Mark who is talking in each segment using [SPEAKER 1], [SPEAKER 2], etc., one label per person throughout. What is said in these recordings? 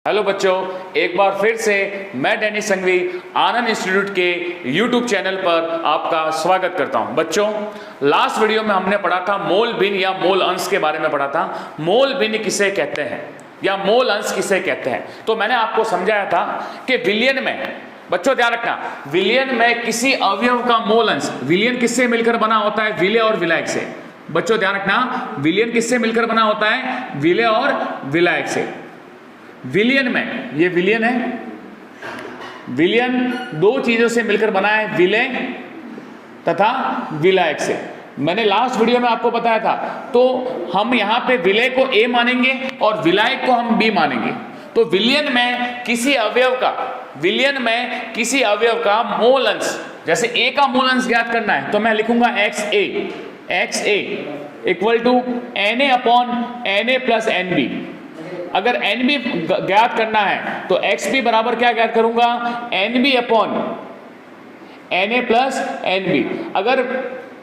[SPEAKER 1] Hello बच्चों, एक बार फिर से मैं डेनिस संघवी आनंद इंस्टीट्यूट के यूट्यूब चैनल पर आपका स्वागत करता हूं। बच्चों, लास्ट वीडियो में हमने पढ़ा था मोल भिन्न या मोल अंश के बारे में पढ़ा था। मोल भिन्न किसे कहते हैं या मोल अंश किसे कहते हैं, तो मैंने आपको समझाया था कि विलयन में, बच्चों ध्यान रखना, विलयन में किसी अवयव का मोल अंश, विलयन किससे मिलकर बना होता है? विलय और विलायक से। बच्चों ध्यान रखना, विलयन किससे मिलकर बना होता है? विलय और विलायक से। विलयन में, ये विलयन है, विलयन दो चीजों से मिलकर बना है, विलय तथा विलायक से। मैंने लास्ट वीडियो में आपको बताया था। तो हम यहां पे विलय को ए मानेंगे और विलायक को हम बी मानेंगे। तो विलयन में किसी अवयव का, विलयन में किसी अवयव का मोल अंश, जैसे ए का मोल अंश ज्ञात करना है तो मैं लिखूंगा x a equal to n a upon n a plus n b. अगर एन बी ज्ञात करना है तो एक्स बी बराबर क्या ज्ञात करूंगा? N b upon n a plus n b. अगर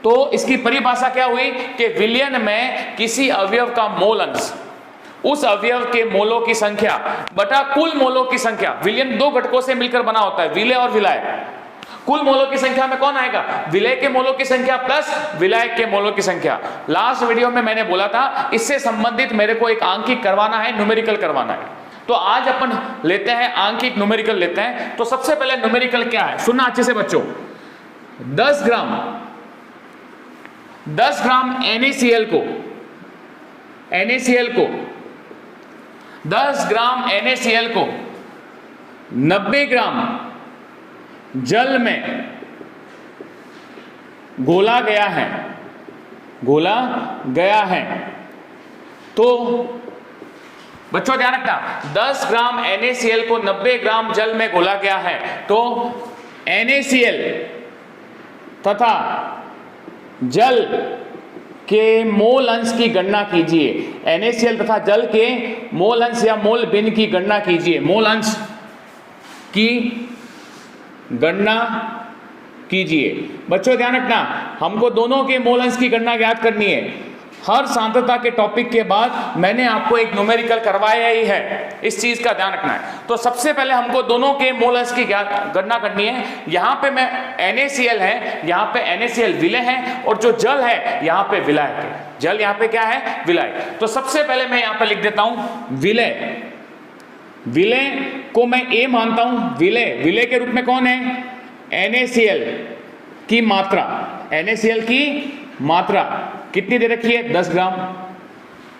[SPEAKER 1] तो इसकी परिभाषा क्या हुई कि विलयन में किसी अवयव का मोल अंश उस अवयव के मोलों की संख्या बटा कुल मोलों की संख्या। विलयन दो घटकों से मिलकर बना होता है, विलय और विलायक। कुल मोलों की संख्या में कौन आएगा? विलय के मोलों की संख्या प्लस विलायक के मोलों की संख्या। लास्ट वीडियो में मैंने बोला था इससे संबंधित मेरे को एक आंकिक करवाना है, न्यूमेरिकल करवाना है। तो आज अपन लेते हैं आंकिक, न्यूमेरिकल लेते हैं। तो सबसे पहले न्यूमेरिकल क्या है, सुनना अच्छे से बच्चों। 10 ग्राम NaCl को 10 ग्राम NaCl को 90 ग्राम जल में घोला गया है। तो बच्चों ध्यान रखना, 10 ग्राम NaCl को 90 ग्राम जल में घोला गया है। तो NaCl तथा जल के मोल अंश की गणना कीजिए। NaCl तथा जल के मोल अंश या मोल भिन्न की गणना कीजिए। मोल अंश की गणना कीजिए। बच्चों ध्यान रखना, हमको दोनों के मोल अंश की गणना ज्ञात करनी है। हर सांद्रता के टॉपिक के बाद मैंने आपको एक न्यूमेरिकल करवाया ही है, इस चीज का ध्यान रखना है। तो सबसे पहले हमको दोनों के मोल अंश की गणना करनी है। यहां पे मैं NaCl है, यहां पे NaCl विलय है और जो जल है यहां पे विलायक है। जल यहां पे क्या है? विलायक। तो सबसे पहले मैं यहां पे लिख देता हूं विलय। विलय को मैं ए मानता हूं। विलय के रूप में कौन है? NaCl की मात्रा। NaCl की मात्रा कितनी दे रखी है? 10 ग्राम,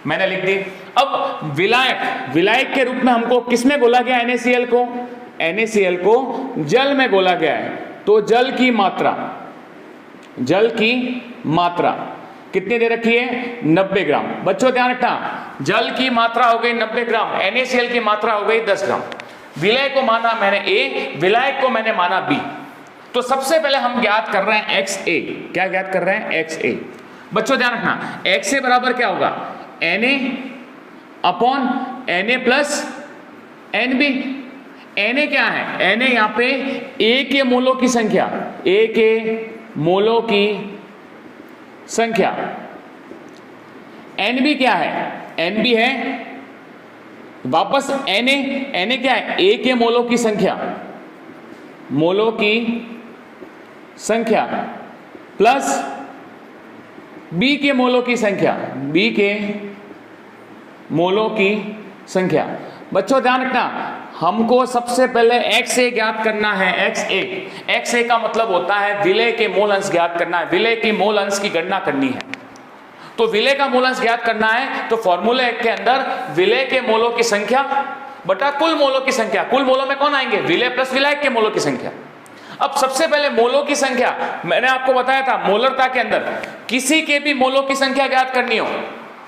[SPEAKER 1] मैंने लिख दी। अब विलायक के रूप में हमको किसमें घोला गया? NaCl को, NaCl को जल में घोला गया है। तो जल की मात्रा कितनी दे रखी है? 90 ग्राम। बच्चों ध्यान रखना, जल की मात्रा हो गई 90 ग्राम, NaCl की मात्रा हो गई 10 ग्राम। विलय को माना मैंने ए, विलायक को मैंने माना बी। तो सबसे पहले हम ज्ञात कर रहे हैं XA। क्या ज्ञात कर रहे हैं? XA। बच्चों ध्यान रखना, XA बराबर क्या होगा? Na upon Na plus Nb। Na क्या है? Na यहां पे A के मोलों की संख्या, A के मोलों की संख्या। Nb क्या है? Nb है वापस Na क्या है? A के मोलों की संख्या प्लस B के मोलों की संख्या। बच्चों ध्यान रखना, हमको सबसे पहले XA ज्ञात करना है। XA का मतलब होता है विलय के मोल अंश ज्ञात करना है, विलय की मोल अंश की गणना करनी है। तो विलय का मोल अंश ज्ञात करना है तो फॉर्मूले के अंदर विलय के मोलों की संख्या बटा कुल मोलों की संख्या। कुल मोलों में कौन आएंगे? विलय प्लस विलायक के मोलों की संख्या। अब सबसे पहले मोलों की संख्या, मैंने आपको बताया था मोलरता के अंदर किसी के भी मोलों की संख्या ज्ञात करनी हो,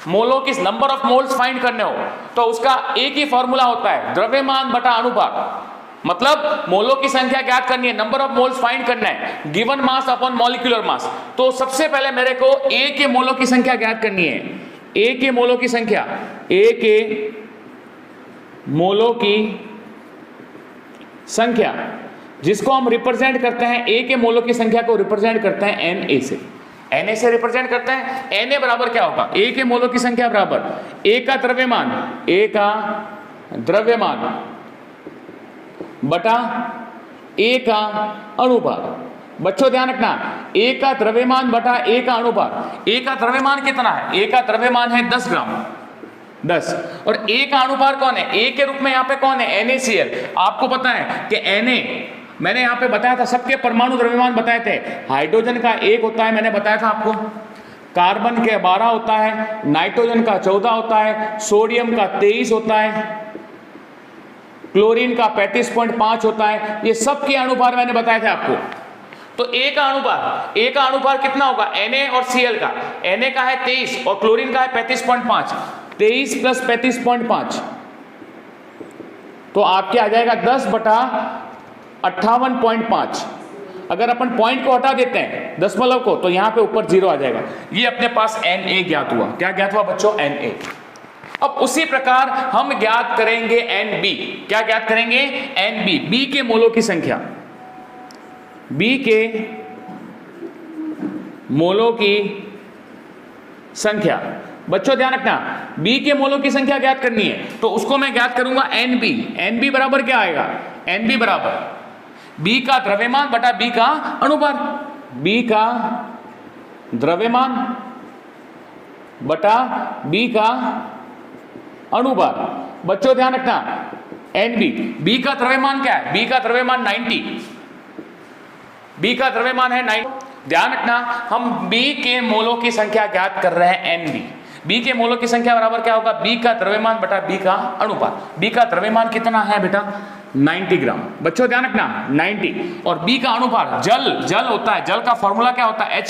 [SPEAKER 1] मोलों की नंबर ऑफ मोल्स फाइंड करने हो, तो उसका एक ही फॉर्मूला होता है, द्रव्यमान बटा अनुपात। मतलब मोलों की संख्या ज्ञात करनी है, नंबर ऑफ मोल्स फाइंड करना है, given mass upon molecular mass. तो सबसे पहले मेरे को A के मोलों की संख्या ज्ञात करनी है। A के मोलों की संख्या, A के मोलों की संख्या जिसको हम रिप्रेजेंट करते हैं, A के मोलों की संख्या को रिप्रेजेंट करते हैं Na से। Na से रिप्रेजेंट करते हैं। Na बराबर क्या होगा? A के मोलों की संख्या बराबर A का द्रव्यमान, A का द्रव्यमान बटा A का अनुपात। बच्चों ध्यान रखना, A का द्रव्यमान बटा A का अनुपात। A का द्रव्यमान कितना है? A का द्रव्यमान है 10 ग्राम, 10, और A का अनुपात कौन है? A के रूप में यहाँ पे कौन है? NaCl। आपको पता है कि Na, मैंने यहाँ पे बताया था, सबके परमाणु द्रव्यमान बताए थे। हाइड्रोजन का 1 होता है, मैंने बताया था आपको, कार्बन के 12 होता है, नाइट्रोजन का 14 होता है, सोडियम का 23 होता है, क्लोरीन का 35.5 होता है। ये सब के अनुपात मैंने बताए थे आपको। तो A का अनुपात कितना होगा? Na और Cl का, Na का है 23 और क्लोरीन का है 35.5, 23 प्लस 35.5, तो आपके आ जाएगा 10 बटा 58.5। अगर अपन पॉइंट को हटा देते हैं, दशमलव को, तो यहां पे ऊपर 0 आ जाएगा। ये अपने पास Na ज्ञात हुआ। क्या ज्ञात हुआ बच्चों? Na। अब उसी प्रकार हम ज्ञात करेंगे Nb। क्या ज्ञात करेंगे? Nb, B के मोलों की संख्या, B के मोलों की संख्या। बच्चों ध्यान रखना, B के मोलों की संख्या ज्ञात करनी है, तो उसको मैं ज्ञात करूंगा Nb। Nb बराबर क्या आएगा? Nb बराबर B का द्रव्यमान बटा B का अनुपात। B का द्रव्यमान बटा B का अनुपात। बच्चों ध्यान रखना, Nb, B का द्रव्यमान क्या है? B का द्रव्यमान 90, B का द्रव्यमान है 90। ध्यान रखना, हम B के मोलों की संख्या ज्ञात कर रहे हैं Nb। B के मोलों की संख्या बराबर क्या होगा? B का द्रव्यमान बटा B का अनुपात। B का द्रव्यमान कितना है बेटा? 90 ग्राम। बच्चों ध्यान रखना, 90, और B का अनुपात, जल होता है, जल का फॉर्मूला क्या होता है?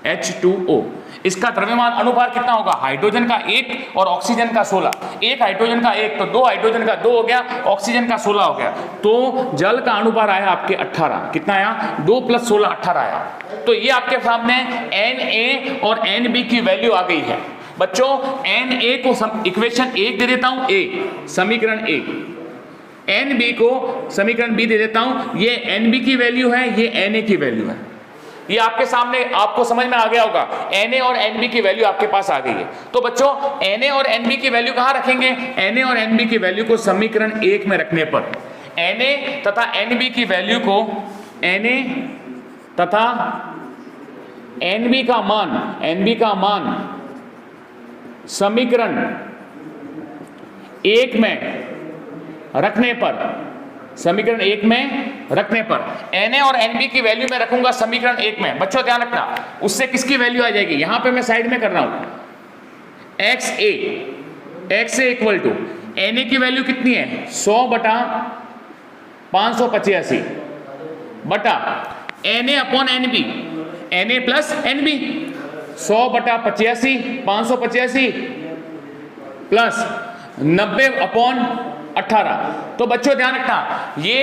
[SPEAKER 1] H2O। इसका द्रव्यमान अनुपात कितना होगा? हाइड्रोजन का 1 और ऑक्सीजन का 16। एक हाइड्रोजन का 1 तो 2 हाइड्रोजन का 2 हो गया, ऑक्सीजन का 16 हो गया। तो जल का अनुपात आया आपके 18। कितना आया? 2 + 16 18 आया। तो ये आपके सामने Na और Nb की वैल्यू आ गई है। बच्चों Na को इक्वेशन 1 दे देता हूं, A, समीकरण 1, Nb को समीकरण B दे देता हूं। ये Nb की वैल्यू है, ये Na की वैल्यू है। ये आपके सामने, आपको समझ में आ गया होगा। Na और Nb की वैल्यू आपके पास आ गई है। तो बच्चों Na और Nb की वैल्यू कहां रखेंगे? Na और Nb की वैल्यू को समीकरण 1 में रखने पर Na तथा Nb की वैल्यू को, Na तथा Nb का मान समीकरण 1 में रखने पर, समीकरण 1 में रखने पर Na और Nb की वैल्यू में रखूंगा समीकरण 1 में। बच्चों ध्यान रखना, उससे किसकी वैल्यू आ जाएगी? यहां पे मैं साइड में कर रहा हूं, XA इक्वल टू Na की वैल्यू कितनी है? 100 बटा 585 बटा Na upon Nb, Na plus Nb, 100 बटा 85, 585 प्लस 90 अपॉन 18। तो बच्चों ध्यान रखना, ये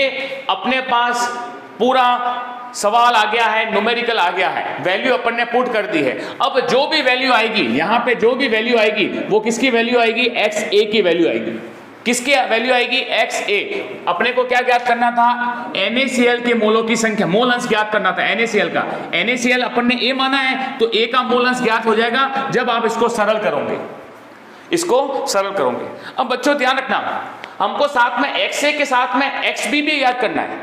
[SPEAKER 1] अपने पास पूरा सवाल आ गया है, न्यूमेरिकल आ गया है, वैल्यू अपन ने पुट कर दी है। अब जो भी वैल्यू आएगी यहां पे, जो भी वैल्यू आएगी वो किसकी वैल्यू आएगी? XA की वैल्यू आएगी। किसकी वैल्यू आएगी? XA। अपने को क्या ज्ञात करना था? NaCl के मोलों की संख्या, मोल अंश ज्ञात करना था NaCl का। NaCl अपन ने A माना है, तो A का मोल अंश ज्ञात हो जाएगा जब आप इसको सरल करोगे, अब बच्चों ध्यान रखना, हमको साथ में XA के साथ में XB भी ज्ञात करना है,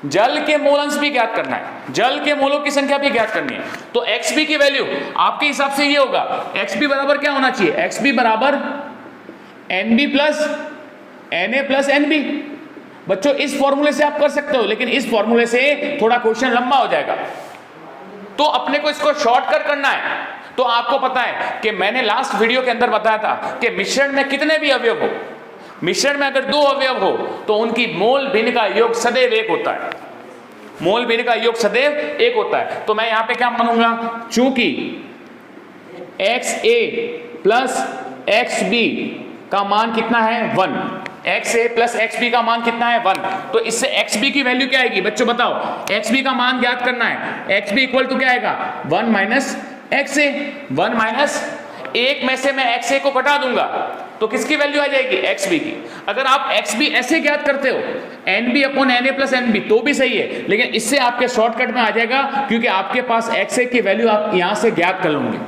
[SPEAKER 1] जल के मोल अंश भी ज्ञात करना है, जल के मोलों की संख्या भी ज्ञात करनी है। तो XB की वैल्यू आपके हिसाब से ये होगा, XB बराबर क्या होना चाहिए? XB बराबर NB plus Na plus NB। बच्चों इस फॉर्मूले से आप कर सकते हो, लेकिन इस फॉर्मूले से थोड़ा क्वेश्चन लंबा हो जाएगा, तो अपने को इसको शॉर्टकट करना है। तो आपको पता है कि मैंने लास्ट वीडियो के अंदर बताया था कि मिश्रण में कितने भी अवयव हो, मिश्रण में अगर 2 अवयव हो तो उनकी मोल भिन्न का योग सदैव 1 होता है, मोल भिन्न का योग सदैव 1 होता है। तो मैं यहां पे क्या मानूंगा? चूंकि XA प्लस XB का मान कितना है? 1। XA प्लस XB का मान कितना है? 1। तो इससे XB की वैल्यू क्या आएगी? बच्चों बताओ, XB का मान ज्ञात करना है। XB इक्वल टू क्या आएगा? 1 माइनस XA। 1 माइनस 1 में से मैं XA को घटा दूंगा तो किसकी वैल्यू आ जाएगी? XB की। अगर आप XB ऐसे ज्ञात करते हो, NB upon Na plus NB, तो भी सही है, लेकिन इससे आपके शॉर्टकट में आ जाएगा, क्योंकि आपके पास XA की वैल्यू आप यहां से ज्ञात कर लोगे।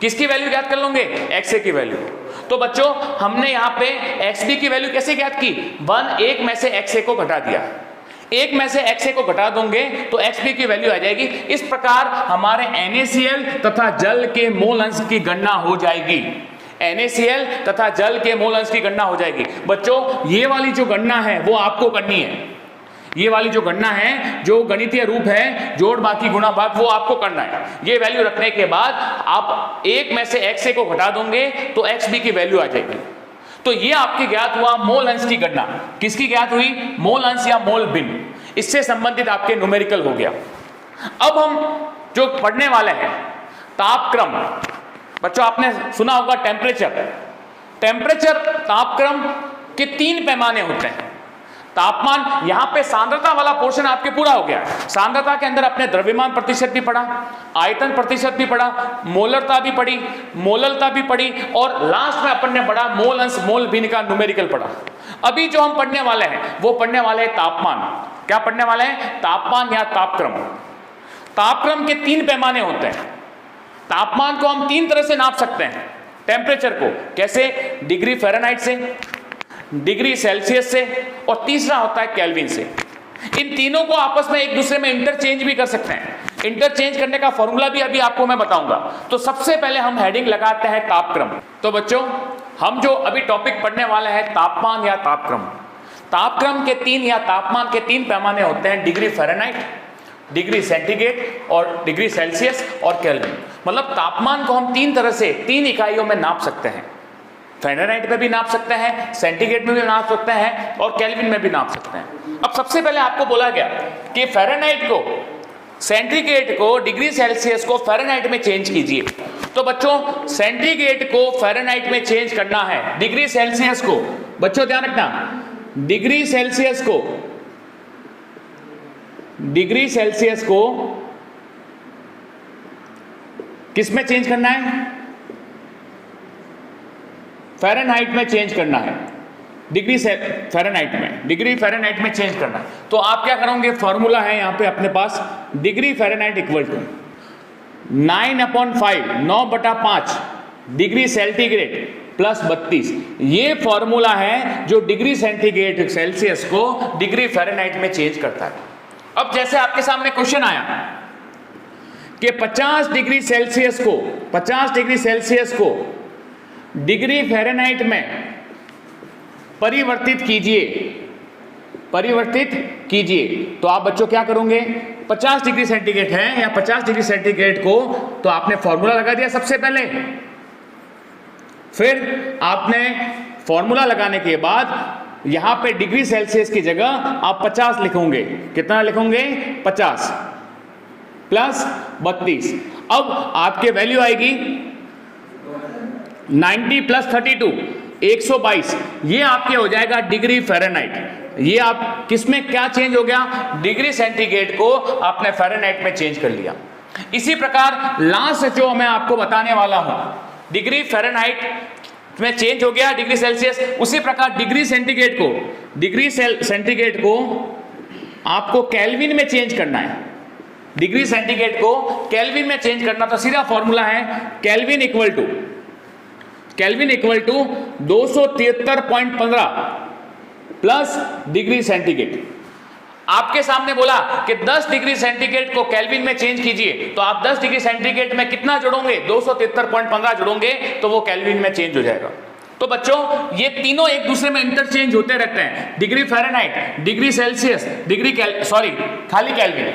[SPEAKER 1] किसकी वैल्यू ज्ञात कर लोगे? XA की वैल्यू। तो बच्चों हमने यहाँ पे xb की वैल्यू कैसे ज्ञात की, 1 में से xa को घटा दिया, 1 में से xa को घटा दोगे तो xb की वैल्यू आ जाएगी। इस प्रकार हमारे NaCl तथा जल के मोल अंश की गणना हो जाएगी, NaCl तथा जल के मोल अंश की गणना हो जाएगी। बच्चों ये वाली जो गणना है वो आपको करनी है, ये वाली जो गणना है, जो गणितीय रूप है जोड़ बाकी गुणा भाग, वो आपको करना है। ये वैल्यू रखने के बाद आप 1 में से xa को घटा दोगे तो xb की वैल्यू आ जाएगी। तो ये आपकी ज्ञात हुआ मोल अंश की गणना। किसकी ज्ञात हुई, मोल अंश या मोल भिन्न, इससे संबंधित आपके न्यूमेरिकल हो गया। अब हम जो पढ़ने वाले हैं तापक्रम, बच्चों आपने सुना होगा टेम्परेचर तापक्रम के 3 पैमाने होते हैं। तापमान, यहां पे सांद्रता वाला पोर्शन आपके पूरा हो गया। सांद्रता के अंदर अपने द्रव्यमान प्रतिशत भी पढ़ा, आयतन प्रतिशत भी पढ़ा, मोलरता भी पढ़ी, मोललता भी पढ़ी, और लास्ट में अपन ने पढ़ा मोल अंश मोल भिन्न का न्यूमेरिकल पढ़ा। अभी जो हम पढ़ने वाले हैं वो पढ़ने वाले हैं तापमान। क्या पढ़ने वाले हैं, तापमान या तापक्रम। तापक्रम के 3 पैमाने होते हैं। तापमान को हम 3 तरह से नाप सकते हैं। टेम्परेचर को कैसे, डिग्री फ़ारेनहाइट से, डिग्री सेल्सियस से, और तीसरा होता है केल्विन से। इन तीनों को आपस में एक दूसरे में इंटरचेंज भी कर सकते हैं। इंटरचेंज करने का फॉर्मूला भी अभी आपको मैं बताऊंगा। तो सबसे पहले हम हेडिंग लगाते हैं तापक्रम। तो बच्चों हम जो अभी टॉपिक पढ़ने वाले हैं तापमान या तापक्रम। तापक्रम के 3 या तापमान के 3 पैमाने होते हैं, डिग्री फ़ारेनहाइट, डिग्री सेंटीग्रेड और डिग्री सेल्सियस और केल्विन। मतलब तापमान को हम 3 तरह से 3 इकाइयों में नाप सकते हैं। फ़ारेनहाइट में भी नाप सकते हैं, सेंटीग्रेड में भी नाप सकते हैं, और केल्विन में भी नाप सकते हैं। अब सबसे पहले आपको बोला गया कि फ़ारेनहाइट को, सेंटीग्रेड को, डिग्री सेल्सियस को फ़ारेनहाइट में चेंज कीजिए। तो बच्चों सेंटीग्रेड को फ़ारेनहाइट में चेंज करना है, डिग्री सेल्सियस को, बच्चों ध्यान रखना, डिग्री सेल्सियस को किस में चेंज करना है, फ़ारेनहाइट में चेंज करना है, डिग्री फ़ारेनहाइट में चेंज करना है। तो आप क्या करोगे, फॉर्मूला है यहाँ पे अपने पास, degree Fahrenheit equal to 9/5 degree centigrade plus 32। ये फॉर्मूला है जो डिग्री सेंटीग्रेड सेल्सियस को डिग्री फ़ारेनहाइट में चेंज करता है। अब जैसे आपके सामने क्वेश्चन आया कि 50 डिग्री सेल्सियस को डिग्री फ़ारेनहाइट में परिवर्तित कीजिए, तो आप बच्चों क्या करोगे, 50 डिग्री सेंटीग्रेड है या 50 डिग्री सेंटीग्रेड को, तो आपने फॉर्मूला लगा दिया सबसे पहले। फिर आपने फॉर्मूला लगाने के बाद यहां पे डिग्री सेल्सियस की जगह आप 50 लिखोगे। कितना लिखोगे, 50 प्लस 32। अब आपके वैल्यू आएगी 90 प्लस 32 122। ये आपके हो जाएगा डिग्री फ़ारेनहाइट। ये आप किसमें क्या चेंज हो गया, डिग्री सेंटीग्रेड को आपने फ़ारेनहाइट में चेंज कर लिया। इसी प्रकार लास्ट जो मैं आपको बताने वाला हूं, डिग्री फ़ारेनहाइट में चेंज हो गया डिग्री सेल्सियस, उसी प्रकार डिग्री सेंटीग्रेड को आपको केल्विन में चेंज करना है। डिग्री सेंटीग्रेड को केल्विन में चेंज करना, तो सीधा फॉर्मूला है kelvin equal to 273.15 plus degree centigrade. आपके सामने बोला कि 10 डिग्री सेंटीग्रेड को केल्विन में चेंज कीजिए, तो आप 10 डिग्री सेंटीग्रेड में कितना जोड़ोगे, 273.15 जोड़ोगे, तो वो केल्विन में चेंज हो जाएगा। तो बच्चों ये तीनों एक दूसरे में इंटरचेंज होते रहते हैं, डिग्री फ़ारेनहाइट, डिग्री सेल्सियस, खाली केल्विन।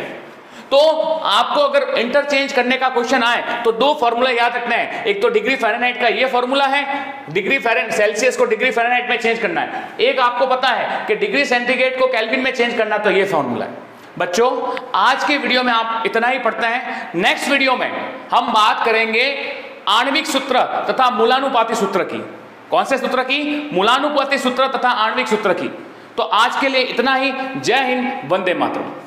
[SPEAKER 1] तो आपको अगर इंटरचेंज करने का क्वेश्चन आए तो 2 फॉर्मूला याद रखना है। एक तो डिग्री फ़ारेनहाइट का ये फॉर्मूला है, डिग्री सेल्सियस को डिग्री फ़ारेनहाइट में चेंज करना है। एक आपको पता है कि डिग्री सेंटीग्रेड को केल्विन में चेंज करना, तो ये फॉर्मूला है। बच्चों आज के वीडियो में आप इतना ही पढ़ते हैं। नेक्स्ट वीडियो में हम बात करेंगे आणविक सूत्र तथा मूलानुपाती सूत्र की। कौन से सूत्र की, मूलानुपाती सूत्र तथा आणविक सूत्र की। तो आज के लिए इतना ही। जय हिंद, वंदे मातरम।